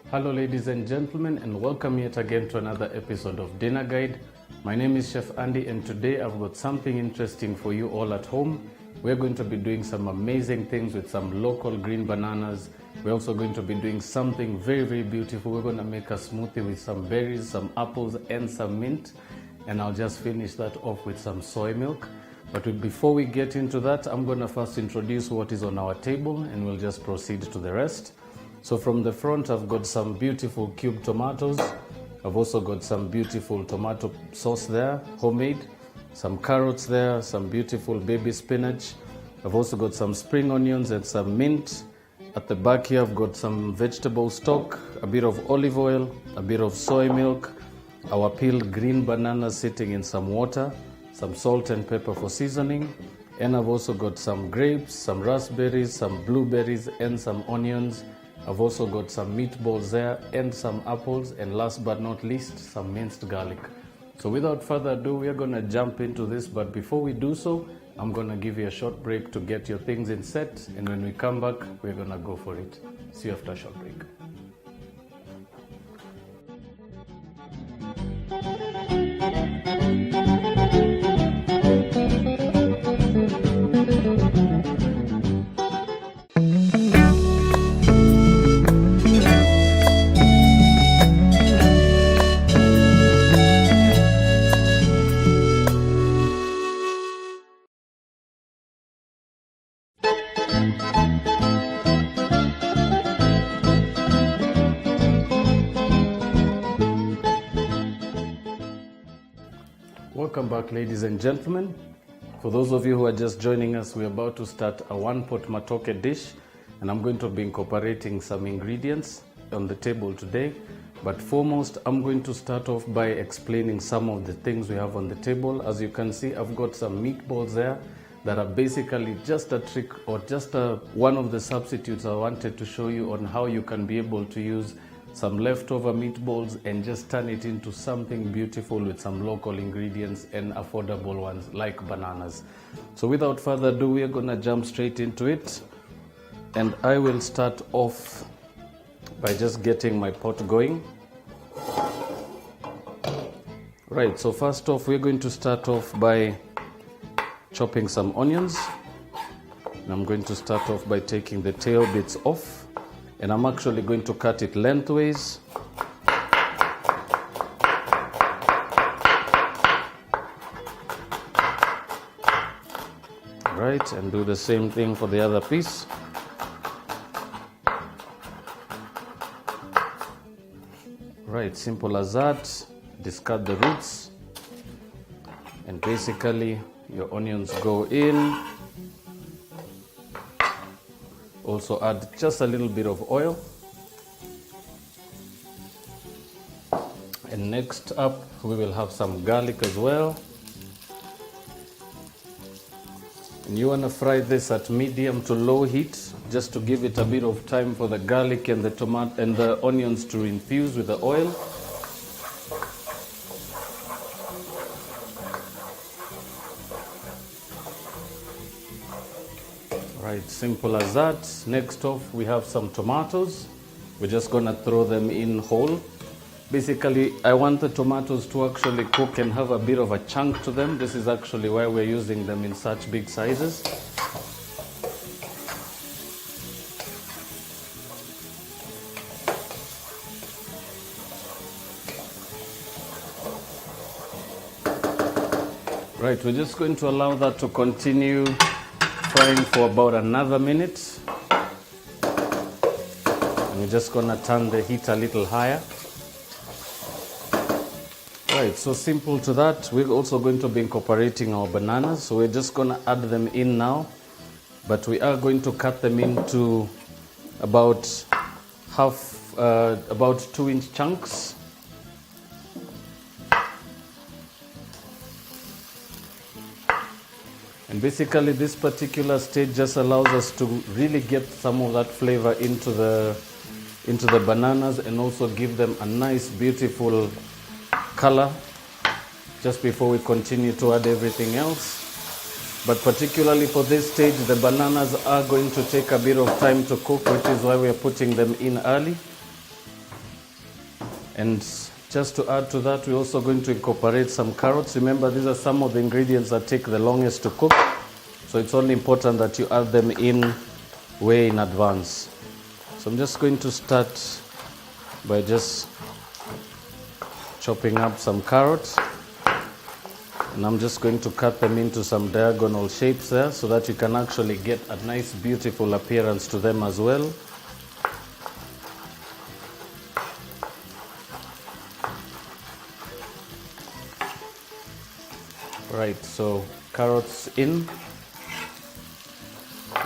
Hello ladies and gentlemen, and welcome yet again to another episode of Dinner Guide. My name is Chef Andy, and today I've got something interesting for you all at home. We're going to be doing some amazing things with some local green bananas. We're also going to be doing something very beautiful. We're going to make a smoothie with some berries, some apples and some mint, and I'll just finish that off with some soy milk. But before we get into that, I'm going to first introduce what is on our table, and we'll just proceed to the rest. So from the front, I've got some beautiful cubed tomatoes. I've also got some beautiful tomato sauce there, homemade. Some carrots there, some beautiful baby spinach. I've also got some spring onions and some mint. At the back here, I've got some vegetable stock, a bit of olive oil, a bit of soy milk, our peeled green bananas sitting in some water, some salt and pepper for seasoning. And I've also got some grapes, some raspberries, some blueberries, and some onions. I've also got some meatballs there and some apples, and last but not least, some minced garlic. So without further ado, we are going to jump into this, but before we do so, I'm going to give you a short break to get your things in set, and when we come back, we're going to go for it. See you after a short break. Welcome back, ladies and gentlemen. For those of you who are just joining us, we're about to start a one-pot Matoke dish, and I'm going to be incorporating some ingredients on the table today. But foremost, I'm going to start off by explaining some of the things we have on the table. As you can see, I've got some meatballs there that are basically just a trick, or just one of the substitutes I wanted to show you on how you can be able to use some leftover meatballs and just turn it into something beautiful with some local ingredients and affordable ones like bananas. So without further ado, we are going to jump straight into it, and I will start off by just getting my pot going. Right, so first off, we're going to start off by chopping some onions. And I'm going to start off by taking the tail bits off, and I'm actually going to cut it lengthways. Right, and do the same thing for the other piece. Right, simple as that. Discard the roots, and basically your onions go in. Also add just a little bit of oil. And next up, we will have some garlic as well. And you want to fry this at medium to low heat, just to give it a bit of time for the garlic and the tomato and the onions to infuse with the oil. Right, simple as that. Next off, we have some tomatoes. We're just gonna throw them in whole. Basically, I want the tomatoes to actually cook and have a bit of a chunk to them. This is actually why we're using them in such big sizes. Right, we're just going to allow that to continue frying for about another minute, and we're just gonna turn the heat a little higher. Right, so simple to that. We're also going to be incorporating our bananas, so we're just gonna add them in now, but we are going to cut them into about about 2-inch chunks. And basically this particular stage just allows us to really get some of that flavor into the bananas, and also give them a nice beautiful color just before we continue to add everything else. But particularly for this stage, the bananas are going to take a bit of time to cook, which is why we are putting them in early. And just to add to that, we're also going to incorporate some carrots. Remember, these are some of the ingredients that take the longest to cook. So it's only important that you add them in way in advance. So I'm just going to start by just chopping up some carrots. And I'm just going to cut them into some diagonal shapes there so that you can actually get a nice, beautiful appearance to them as well. Right, so carrots in.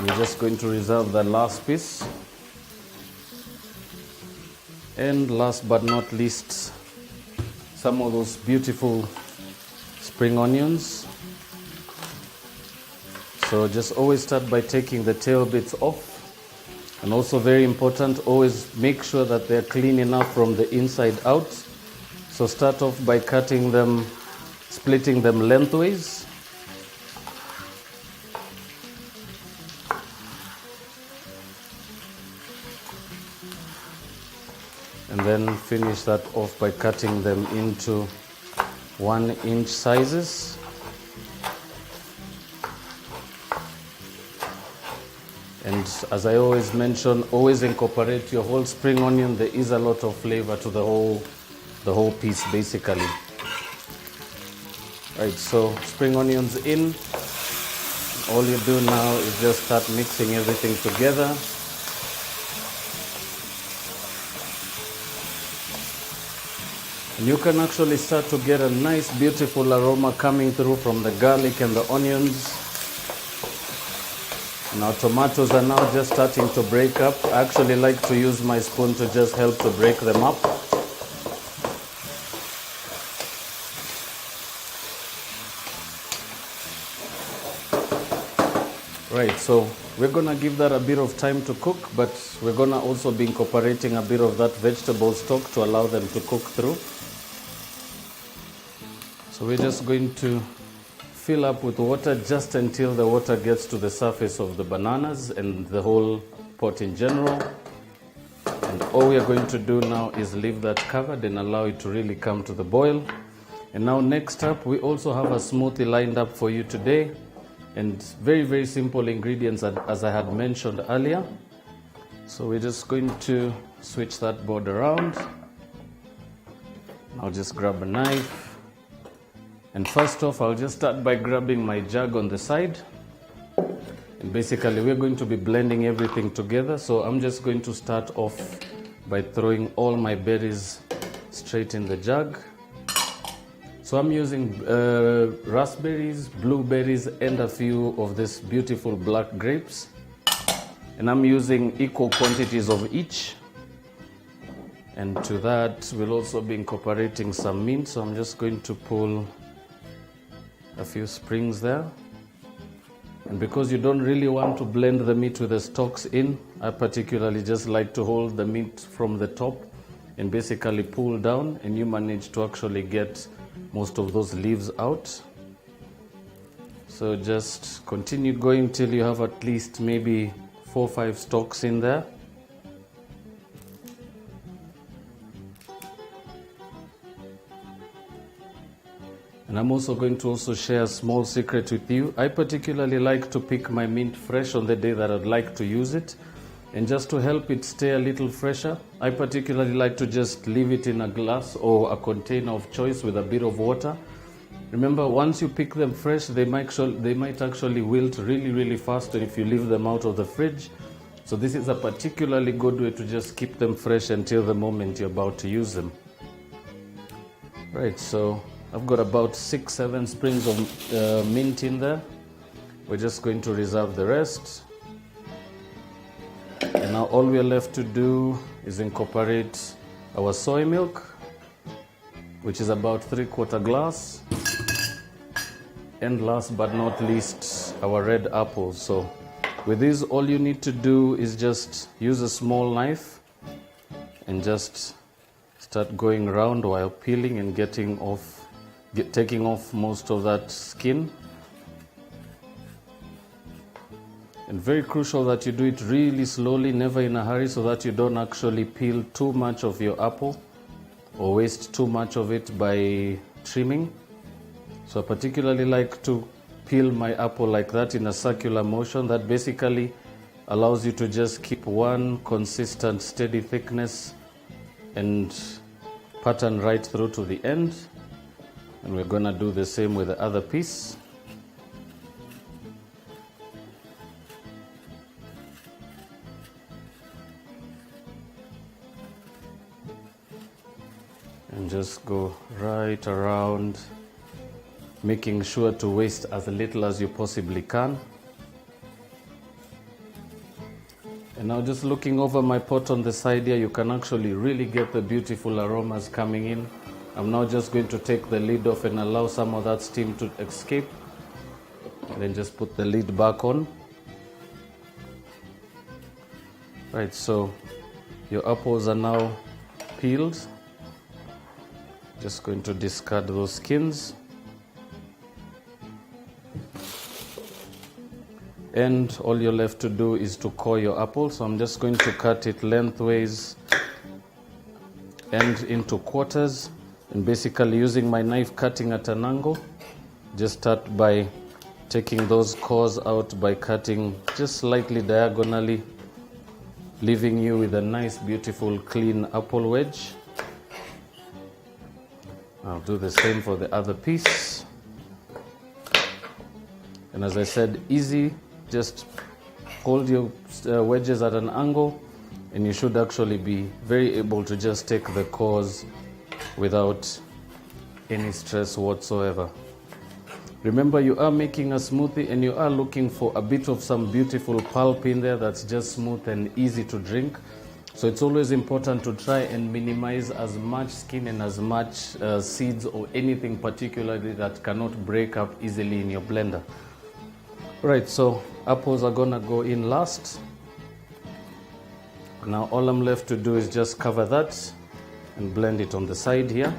We're just going to reserve the last piece. And last but not least, some of those beautiful spring onions. So just always start by taking the tail bits off. And also very important, always make sure that they're clean enough from the inside out. So start off by cutting them, splitting them lengthways. And then finish that off by cutting them into 1-inch sizes. And as I always mention, always incorporate your whole spring onion. There is a lot of flavor to the whole piece basically. Right, so spring onions in. All you do now is just start mixing everything together. And you can actually start to get a nice, beautiful aroma coming through from the garlic and the onions. And our tomatoes are now just starting to break up. I actually like to use my spoon to just help to break them up. Right, so we're gonna give that a bit of time to cook, but we're gonna also be incorporating a bit of that vegetable stock to allow them to cook through. So we're just going to fill up with water just until the water gets to the surface of the bananas and the whole pot in general. And all we are going to do now is leave that covered and allow it to really come to the boil. And now next up, we also have a smoothie lined up for you today. And very, very simple ingredients as I had mentioned earlier. So we're just going to switch that board around. I'll just grab a knife. And first off, I'll just start by grabbing my jug on the side. And basically, we're going to be blending everything together. So I'm just going to start off by throwing all my berries straight in the jug. So I'm using raspberries, blueberries, and a few of these beautiful black grapes. And I'm using equal quantities of each. And to that, we'll also be incorporating some mint. So I'm just going to pull a few sprigs there. And because you don't really want to blend the meat with the stalks in, I particularly just like to hold the meat from the top and basically pull down, and you manage to actually get most of those leaves out. So just continue going till you have at least maybe 4 or 5 stalks in there. And I'm also going to share a small secret with you. I particularly like to pick my mint fresh on the day that I'd like to use it. And just to help it stay a little fresher, I particularly like to just leave it in a glass or a container of choice with a bit of water. Remember, once you pick them fresh, they might actually wilt really, really fast if you leave them out of the fridge. So this is a particularly good way to just keep them fresh until the moment you're about to use them. Right, so I've got about 6-7 sprigs of mint in there. We're just going to reserve the rest. And now all we're left to do is incorporate our soy milk, which is about 3/4 glass. And last but not least, our red apples. So with these, all you need to do is just use a small knife and just start going around while peeling and taking off most of that skin. And very crucial that you do it really slowly, never in a hurry, so that you don't actually peel too much of your apple or waste too much of it by trimming. So I particularly like to peel my apple like that in a circular motion. That basically allows you to just keep one consistent steady thickness and pattern right through to the end. And we're gonna do the same with the other piece. And just go right around, making sure to waste as little as you possibly can. And now just looking over my pot on the side here, you can actually really get the beautiful aromas coming in. I'm now just going to take the lid off and allow some of that steam to escape. And then just put the lid back on. Right, so your apples are now peeled. Just going to discard those skins. And all you're left to do is to core your apple. So I'm just going to cut it lengthways and into quarters. And basically using my knife cutting at an angle, just start by taking those cores out by cutting just slightly diagonally, leaving you with a nice, beautiful, clean apple wedge. I'll do the same for the other piece. And as I said, easy, just hold your wedges at an angle and you should actually be very able to just take the cores without any stress whatsoever. Remember, you are making a smoothie and you are looking for a bit of some beautiful pulp in there that's just smooth and easy to drink. So it's always important to try and minimize as much skin and as much seeds or anything particularly that cannot break up easily in your blender. Right, so apples are gonna go in last. Now all I'm left to do is just cover that and blend it on the side here.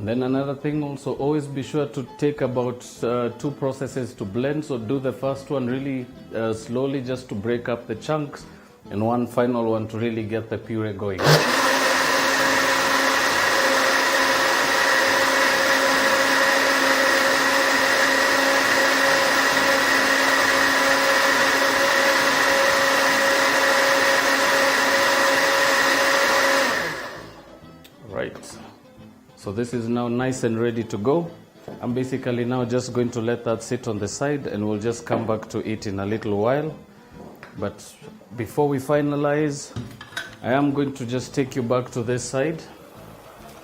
Then another thing also, always be sure to take about 2 processes to blend. So do the first one really slowly just to break up the chunks, and one final one to really get the puree going. Right. So this is now nice and ready to go. I'm basically now just going to let that sit on the side and we'll just come back to it in a little while. But before we finalize, I am going to just take you back to this side.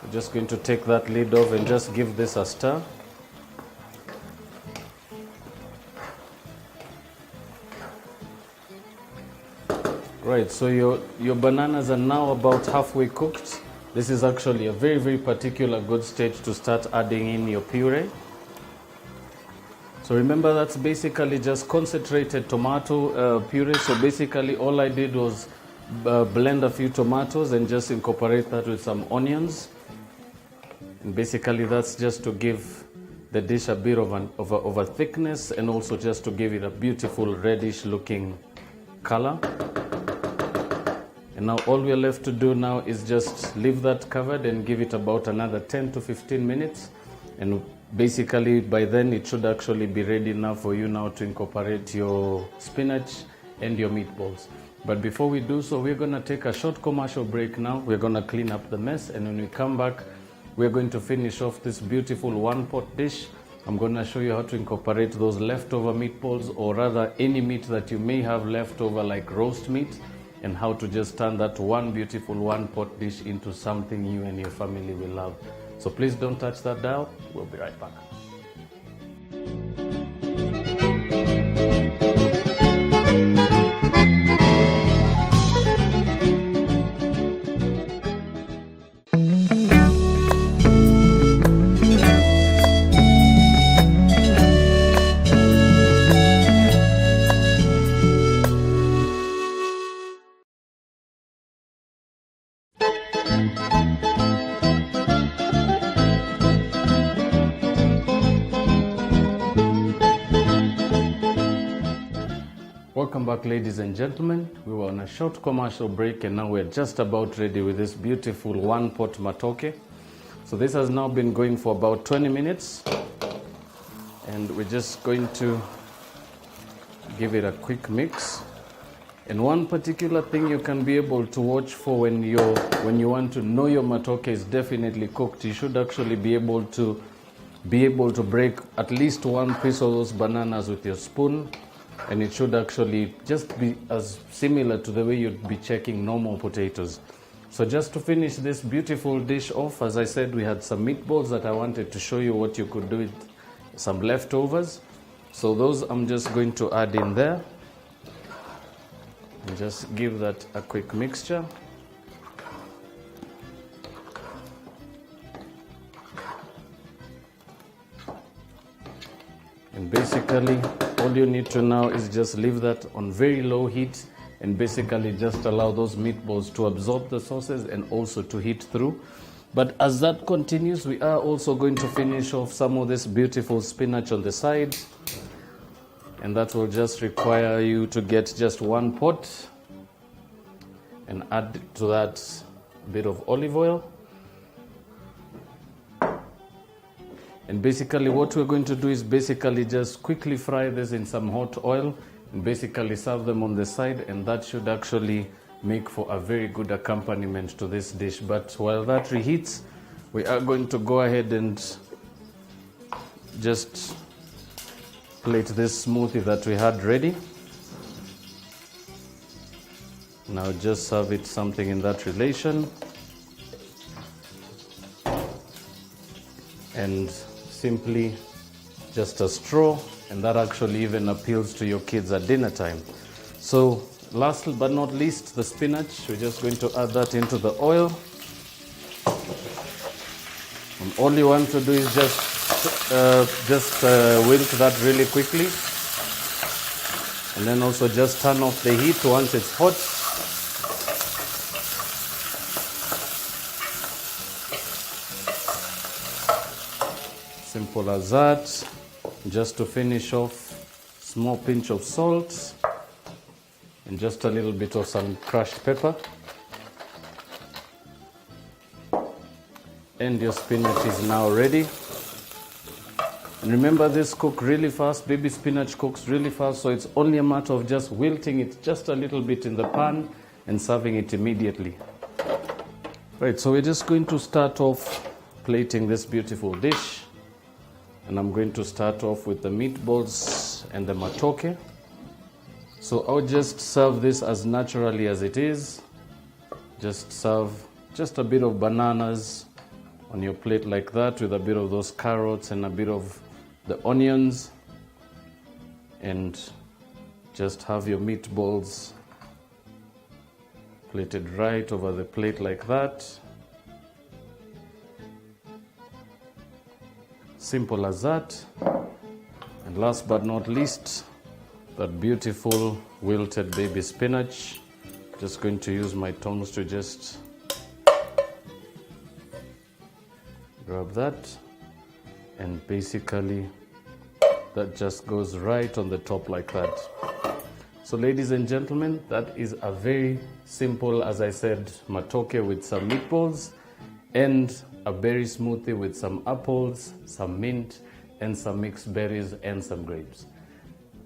We're just going to take that lid off and just give this a stir. Right, so your bananas are now about halfway cooked. This is actually a very, very particular good stage to start adding in your puree. So remember, that's basically just concentrated tomato puree. So basically all I did was blend a few tomatoes and just incorporate that with some onions. And basically that's just to give the dish a bit of a thickness and also just to give it a beautiful reddish looking color. And now all we're left to do now is just leave that covered and give it about another 10 to 15 minutes. And basically by then it should actually be ready now for you now to incorporate your spinach and your meatballs. But before we do so, we're gonna take a short commercial break now. We're gonna clean up the mess, and when we come back, we're going to finish off this beautiful one pot dish. I'm gonna show you how to incorporate those leftover meatballs, or rather any meat that you may have left over like roast meat, and how to just turn that one beautiful one pot dish into something you and your family will love. So please don't touch that dial. We'll be right back. Welcome back, ladies and gentlemen. We were on a short commercial break and now we're just about ready with this beautiful one-pot matoke. So this has now been going for about 20 minutes and we're just going to give it a quick mix. And one particular thing you can be able to watch for when you want to know your matoke is definitely cooked, you should actually be able to break at least one piece of those bananas with your spoon. And it should actually just be as similar to the way you'd be checking normal potatoes. So just to finish this beautiful dish off, as I said, we had some meatballs that I wanted to show you what you could do with some leftovers. So those I'm just going to add in there. And just give that a quick mixture. And basically, all you need to now is just leave that on very low heat and basically just allow those meatballs to absorb the sauces and also to heat through. But as that continues, we are also going to finish off some of this beautiful spinach on the side. And that will just require you to get just one pot and add to that a bit of olive oil. And basically what we're going to do is basically just quickly fry this in some hot oil and basically serve them on the side, and that should actually make for a very good accompaniment to this dish. But while that reheats, we are going to go ahead and just plate this smoothie that we had ready. Now just serve it something in that relation. And simply just a straw, and that actually even appeals to your kids at dinner time. So last but not least, the spinach. We're just going to add that into the oil. And all you want to do is just wilt that really quickly. And then also just turn off the heat once it's hot. Simple as that. Just to finish off, small pinch of salt and just a little bit of some crushed pepper. And your spinach is now ready. And remember, this cooks really fast. Baby spinach cooks really fast, so it's only a matter of just wilting it just a little bit in the pan and serving it immediately. Right, so we're just going to start off plating this beautiful dish. And I'm going to start off with the meatballs and the matoke. So I'll just serve this as naturally as it is. Just serve just a bit of bananas on your plate like that, with a bit of those carrots and a bit of the onions. And just have your meatballs plated right over the plate like that. Simple as that. And last but not least, that beautiful wilted baby spinach. Just going to use my tongs to just grab that, and basically that just goes right on the top like that. So ladies and gentlemen, that is a very simple, as I said, matoke with some meatballs and a berry smoothie with some apples, some mint, and some mixed berries and some grapes.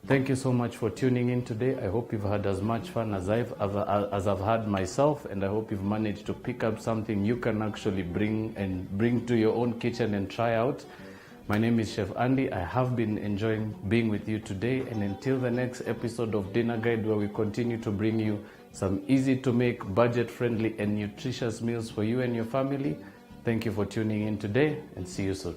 Thank you so much for tuning in today. I hope you've had as much fun as I've had myself, and I hope you've managed to pick up something you can actually bring to your own kitchen and try out. My name is Chef Andy. I have been enjoying being with you today, and until the next episode of Dinner Guide, where we continue to bring you some easy to make, budget friendly and nutritious meals for you and your family. Thank you for tuning in today, and see you soon.